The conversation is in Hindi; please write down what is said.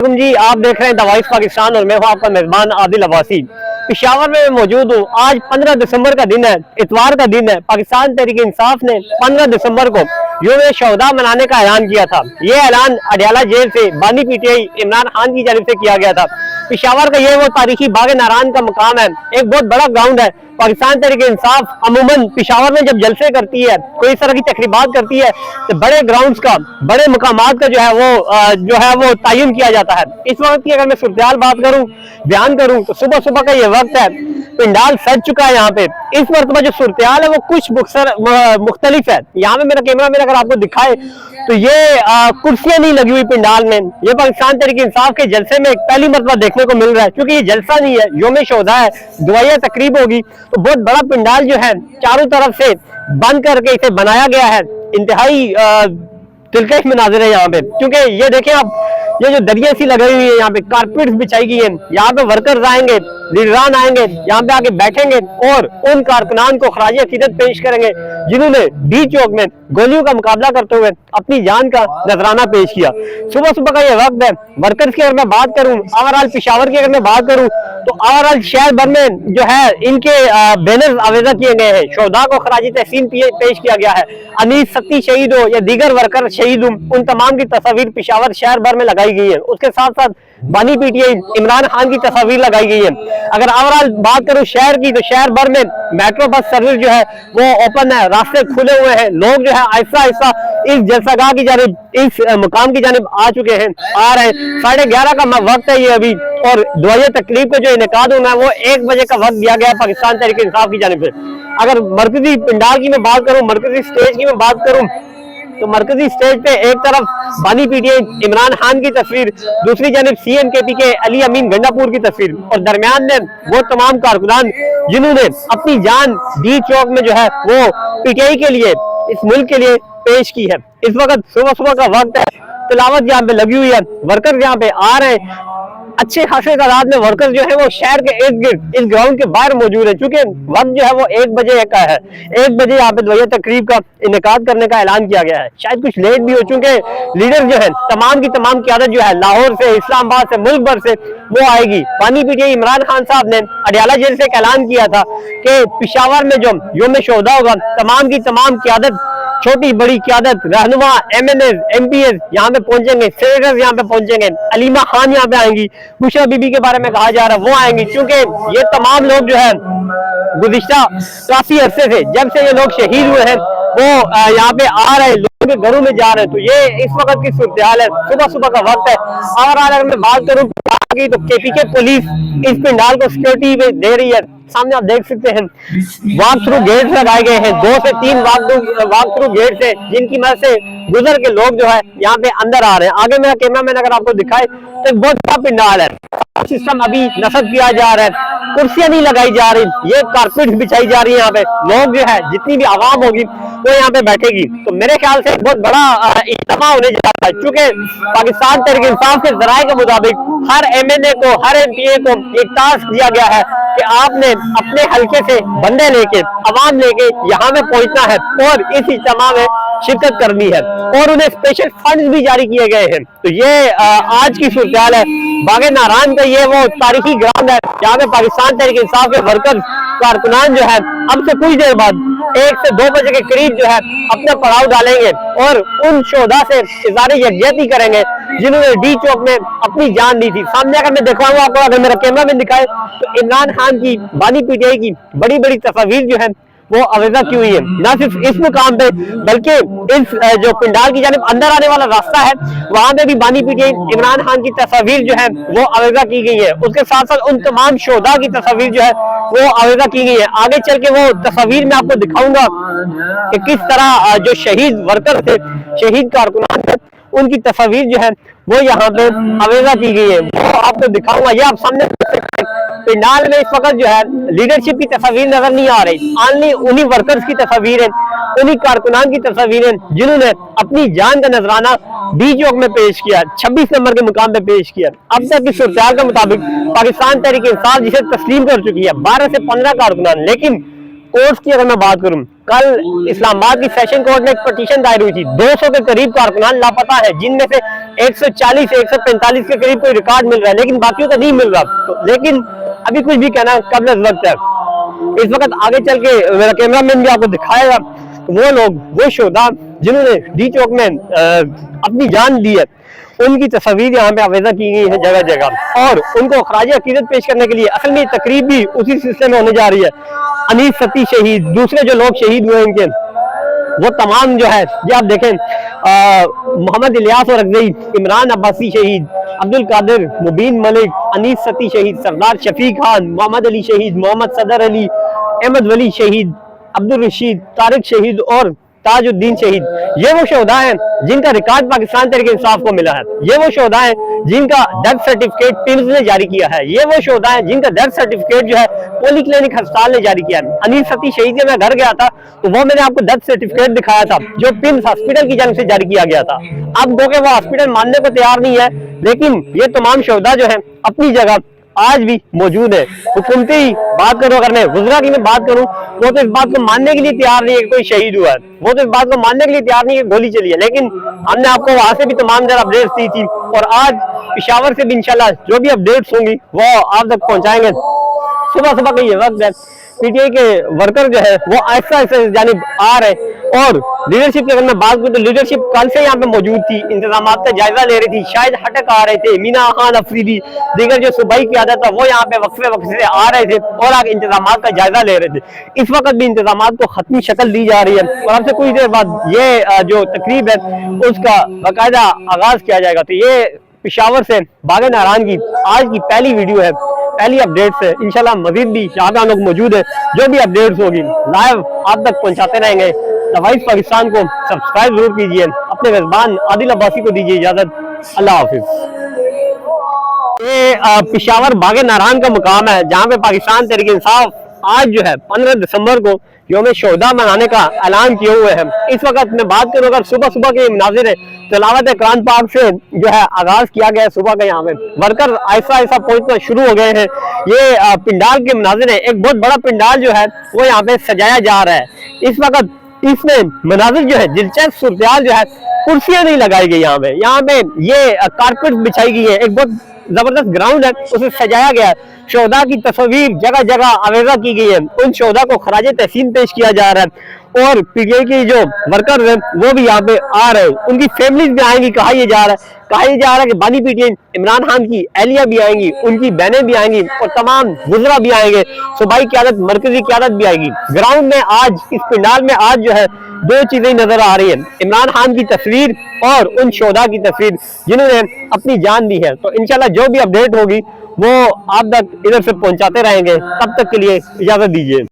जी आप देख रहे हैं द वॉइस पाकिस्तान और मैं हूं आपका मेजबान आदिल अब्बासी। पेशावर में मौजूद हूं। आज 15 दिसंबर का दिन है, इतवार का दिन है। पाकिस्तान तहरीक इंसाफ ने 15 दिसंबर को यौम शोहदा मनाने का ऐलान किया था। ये ऐलान अडयाला जेल से बानी पीटीआई इमरान खान की जानिब से किया गया था। पेशावर का ये वो तारीखी बाग नारायण का मुकाम है, एक बहुत बड़ा ग्राउंड है। पाकिस्तान तहरीक इंसाफ अमूमन पेशावर में जब जलसे करती है, कोई इस तरह की तकरीबात करती है, तो बड़े ग्राउंड्स का, बड़े मुकामात का जो है वो तयन किया जाता है। इस वक्त की अगर मैं सूरत बात करूं, बयान करूं, तो सुबह सुबह का ये वक्त है, पिंडाल सज चुका है। यहाँ पे इस मरतबा जो सूरत है वो कुछ मुख्तलिफ है। यहाँ पे मेरा कैमरा में अगर आपको दिखाए तो ये कुर्सियां नहीं लगी हुई पिंडाल में। ये पाकिस्तान तहरीक इंसाफ के जलसे में पहली मरतबा देखने को मिल रहा है, क्योंकि ये जलसा नहीं है, यौम शोहदा है, दुआया तकरीब होगी। तो बहुत बड़ा पिंडाल जो है चारों तरफ से बंद करके इसे बनाया गया है। इंतहाई दिलकश मनाजिर है यहाँ पे, क्योंकि ये देखें आप, ये जो दरिया सी लगाई हुई है, यहाँ पे कारपेट्स बिछाई गई है। यहाँ पे वर्कर्स आएंगे, लीडरान आएंगे, यहाँ पे आके बैठेंगे और उन कारकुनान को खराज अकीदत पेश करेंगे जिन्होंने डी चौक में गोलियों का मुकाबला करते हुए अपनी जान का नजराना पेश किया। सुबह सुबह का ये वक्त है। वर्कर्स की अगर मैं बात करूं, ओवरऑल पेशावर की अगर मैं बात करूं, तो ओवरऑल शहर भर में जो है इनके बैनर आवेजा किए गए हैं। शोहदा को खराज तहसीन पेश किया गया है। अनीस सत्ती शहीद हो या दीगर वर्कर शहीद हो, उन तमाम की तस्वीर पेशावर शहर भर में लगाई गई है। उसके साथ साथ बानी पीटीआई इमरान खान की तस्वीर लगाई गई है। अगर ओवरऑल बात करूं शहर की, तो शहर भर में मेट्रो बस सर्विस जो है वो ओपन है, रास्ते खुले हुए हैं। लोग जो है आहिस्ता आहिस्ता इस जलसागाह की जानिब, इस मुकाम की जानिब आ चुके हैं, आ रहे हैं। 11:30 का वक्त है ये अभी, और दुआया तकरीब का जो इनेकाद होना है वो 1 बजे का वक्त दिया गया है पाकिस्तान तहरीक इंसाफ की जानिब से। अगर मरकजी पिंडाल की मैं बात करूं, मरकजी स्टेज की मैं बात करूं, तो मरकजी स्टेज पे एक तरफ बानी पीटीआई इमरान खान की तस्वीर, दूसरी जानिब CMKP के अली अमीन गंडापुर की तस्वीर, और दरमियान में वो तमाम कारकुनान जिन्होंने अपनी जान डी चौक में जो है वो पीटीआई के लिए, इस मुल्क के लिए पेश की है। इस वक्त सुबह सुबह का वक्त है, तिलावत यहाँ पे लगी हुई है, वर्कर यहाँ पे आ रहे हैं। अच्छे खासे तादाद में वर्कर्स जो है वो शहर के इर्द गिर्द इस ग्राउंड के बाहर मौजूद है, क्योंकि वक्त जो है वो 1 बजे का है। 1 बजे यहाँ पे दुआया तकरीब का इनेकाद करने का ऐलान किया गया है। शायद कुछ लेट भी हो, चुके लीडर जो है तमाम की तमाम क़यादत जो है लाहौर से, इस्लामाबाद से, मुल्क भर से वो आएगी। बानी पीटीआई इमरान खान साहब ने अडयाला जेल से एक ऐलान किया था कि पेशावर में जो यौम शोहदा होगा, तमाम की तमाम क़यादत, छोटी बड़ी क़यादत, रहनुमा, MNAs, MPs यहाँ पे पहुंचेंगे, सेनेटर्स यहाँ पे पहुंचेंगे, अलीमा खान यहाँ पे आएंगी, बुशरा बीबी के बारे में कहा जा रहा है वो आएंगी, क्योंकि ये तमाम लोग जो है गुज़िश्ता काफी अरसे से, जब से ये लोग शहीद हुए हैं, वो यहाँ पे आ रहे हैं, लोगों के घरों में जा रहे हैं। तो ये इस वक्त की सूरत हाल है, सुबह सुबह का वक्त है। और अगर मैं बात करूँ तो KPK पुलिस इस पिंडाल को सिक्योरिटी दे रही है। सामने आप देख सकते हैं वॉक थ्रू गेट्स लगाए गए हैं, 2 से 3 वॉक थ्रू गेट्स है, जिनकी मदद से गुजर के लोग जो है यहाँ पे अंदर आ रहे हैं। आगे मेरा कैमरा मैन अगर आपको दिखाए तो एक बहुत बड़ा पिंडाल है, सिस्टम अभी नस्ब किया जा रहा है, कुर्सियां नहीं लगाई जा रही, ये कारपेट बिछाई जा रही है। यहाँ पे लोग जो है, जितनी भी आवाम होगी वो यहाँ पे बैठेगी। तो मेरे ख्याल से बहुत बड़ा इज्तिमा होने जा रहा है, क्योंकि पाकिस्तान तहरीक इंसाफ के जराये के मुताबिक हर MNA को, हर MPA को एक टास्क दिया गया है कि आपने अपने हल्के से बंदे लेके, अवाम लेके यहाँ में पहुंचना है और इस इज्तिमा में शिरकत करनी है, और उन्हें स्पेशल फंड्स भी जारी किए गए हैं। तो ये आज की सूरत हाल है। बाग नारायण का ये वो तारीखी ग्राउंड है जहाँ पे पाकिस्तान तहरीक इंसाफ के वर्कर्स, कारकुनान जो है अब से कुछ देर बाद 1 से 2 बजे के करीब जो है अपना पड़ाव डालेंगे और उन शोहदा से इज़हार यकजहती करेंगे जिन्होंने डी चौक में अपनी जान दी थी। सामने अगर मैं दिखाऊंगा आपको, अगर मेरा कैमरा में दिखाए, तो इमरान खान की, बानी पीटीआई की बड़ी बड़ी तस्वीर जो है वो आवेजा की हुई है। न सिर्फ इस मुकाम पे, बल्कि इस जो पिंडाल की जानिब अंदर आने वाला रास्ता है, वहां पे भी बानी पीटीआई इमरान खान की तस्वीर जो है वो आवेजा की गई है। उसके साथ साथ उन तमाम शोहदा की तस्वीर जो है वो आवेजा की गई है। आगे चल के वो तस्वीर में आपको दिखाऊंगा कि किस तरह जो शहीद वर्कर थे, शहीद कारकुनान थे, उनकी तस्वीर जो है वो यहाँ पे आवेजा की गई है, वो आपको दिखाऊंगा। ये आप सामने पिंडाल में इस वक्त जो है लीडरशिप की तस्वीर नजर नहीं आ रही, ओनली उन्हीं वर्कर्स की तस्वीर है, उन्हीं कारकुनान की तस्वीर है जिन्होंने अपनी जान का नजराना डी चौक में पेश किया, 26 नंबर के मुकाम पे पेश किया। अब तक की सूरत के मुताबिक पाकिस्तान तहरीक इंसाफ जिसे तस्लीम कर चुकी है 12 से 15 कारकुनान, लेकिन कोर्ट्स की अगर मैं बात करूं, कल इस्लामाबाद की सेशन कोर्ट में एक पटिशन दायर हुई थी। 200 के करीब कारकुनान लापता है, जिनमें से 140 145 के करीब कोई रिकॉर्ड मिल रहा है, लेकिन बाकियों का नहीं मिल रहा। तो लेकिन अभी कुछ भी कहना कबल वक्त है। इस वक्त आगे चल के मेरा कैमरामैन भी आपको दिखाएगा, वो लोग, वो शोधा जिन्होंने डी चौक में अपनी जान दी है, उनकी तस्वीर यहाँ पे आवेजा की गई है जगह जगह, और उनको खराज अकीदत पेश करने के लिए असल में तकरीब भी उसी सिलसिले में होने जा रही है। अनीस सती शहीद, दूसरे जो लोग शहीद हुए इनके, वो तमाम जो है, ये आप देखें, मोहम्मद इलियास और अगजई, इमरान अब्बासी शहीद, अब्दुल कादिर, मुबीन मलिक, अनीस सती शहीद, सरदार शफी खान, मोहम्मद अली शहीद, मोहम्मद सदर अली, अहमद वली शहीद, अब्दुल रशीद, तारिक शहीद और ताजुद्दीन शहीद। ये वो शोधा हैं जिनका रिकॉर्ड पाकिस्तान तहरीक इंसाफ को मिला है। ये वो शोधा हैं जिनका डेथ सर्टिफिकेट पिम्स ने जारी किया है। ये वो शोधा हैं जिनका डेथ सर्टिफिकेट जो है पॉली क्लिनिक अस्पताल ने जारी किया है। अनीस सती शहीद के मैं घर गया था तो वो मैंने आपको डेथ सर्टिफिकेट दिखाया था जो पिम्स हॉस्पिटल की जानिब से जारी किया गया था। अब दो के वो हॉस्पिटल मानने को तैयार नहीं है, लेकिन ये तमाम शोधा जो है अपनी जगह आज भी मौजूद है। हुकूमती बात करूं, अगर मैं गुजरा की मैं बात करूं, वो तो इस बात को मानने के लिए तैयार नहीं है कि कोई शहीद हुआ है, वो तो इस बात को मानने के लिए तैयार नहीं है कि गोली चली है। लेकिन हमने आपको वहां से भी तमाम जरा अपडेट्स दी थी, और आज पेशावर से भी इंशाल्लाह जो भी अपडेट्स होंगी वो आप तक पहुंचाएंगे। सुबह सुबह का ये वक्त है, पीटीआई के वर्कर जो है वो ऐसा ऐसा जानिब आ रहे, और लीडरशिप की अगर मैं बात करूं तो लीडरशिप कल से यहाँ पे मौजूद थी, इंतजाम का जायजा ले रही थी। शायद हटक आ रहे थे, मीना खान अफरीदी दीगर जो सूबाई क़यादत था वो यहाँ पे वक्फे से आ रहे थे और आगे इंतजाम का जायजा ले रहे थे। इस वक्त भी इंतजाम को खत्मी शक्ल दी जा रही है, और अब से कुछ देर बाद ये जो तकरीब है उसका बाकायदा आगाज किया जाएगा। तो ये पेशावर से बागे नारायण की आज की पहली वीडियो है, पहली अपडेट्स है। इंशाल्लाह मजीद भी यहाँ पे हम लोग मौजूद है, जो भी अपडेट्स होगी लाइव आप तक पहुंचाते रहेंगे। वॉइस पाकिस्तान को सब्सक्राइब जरूर कीजिए, अपने मेजबान आदिल अब्बासी को दीजिए इजाजत। अल्लाह हाफिज। ये पेशावर बागे नारायण का मुकाम है जहाँ पे पाकिस्तान तहरीक इंसाफ आज जो है 15 दिसंबर को यौम शोहदा मनाने का ऐलान किए हुए हैं। इस वक्त मैं बात करूँ अगर सुबह सुबह के मनाजिर है, तिलावत कुरान पाक से जो है आगाज किया गया है सुबह का। यहाँ पे वर्कर ऐसा ऐसा पहुंचना शुरू हो गए हैं। ये पिंडाल के मनाजिर है, एक बहुत बड़ा पिंडाल जो है वो यहाँ पे सजाया जा रहा है। इस वक्त इसमें मनाजिर जो है दिलचस्प सूरत जो है, कुर्सियां नहीं लगाई गई यहाँ पे ये कारपेट बिछाई गई है। एक बहुत जबरदस्त ग्राउंड है, उसे सजाया गया है। शोहदा की तस्वीर जगह जगह आवेजा की गई है, उन शोहदा को खराज तहसीन पेश किया जा रहा है। और पीटीआई की जो वर्कर है वो भी यहाँ पे आ रहे हैं, उनकी फैमिलीज भी आएंगी। कहा यह जा रहा है कि बानी पीटीआई इमरान खान की एहलिया भी आएंगी, उनकी बहनें भी आएंगी, और तमाम गुजरा भी आएंगे, सूबाई क़यादत, मरकजी क़यादत भी आएगी। ग्राउंड में आज इस पंडाल में आज जो है दो चीजें नजर आ रही है, इमरान खान की तस्वीर और उन शोहदा की तस्वीर जिन्होंने अपनी जान दी है। तो इंशाल्लाह जो भी अपडेट होगी वो आप तक इधर से पहुंचाते रहेंगे। तब तक के लिए इजाजत दीजिए।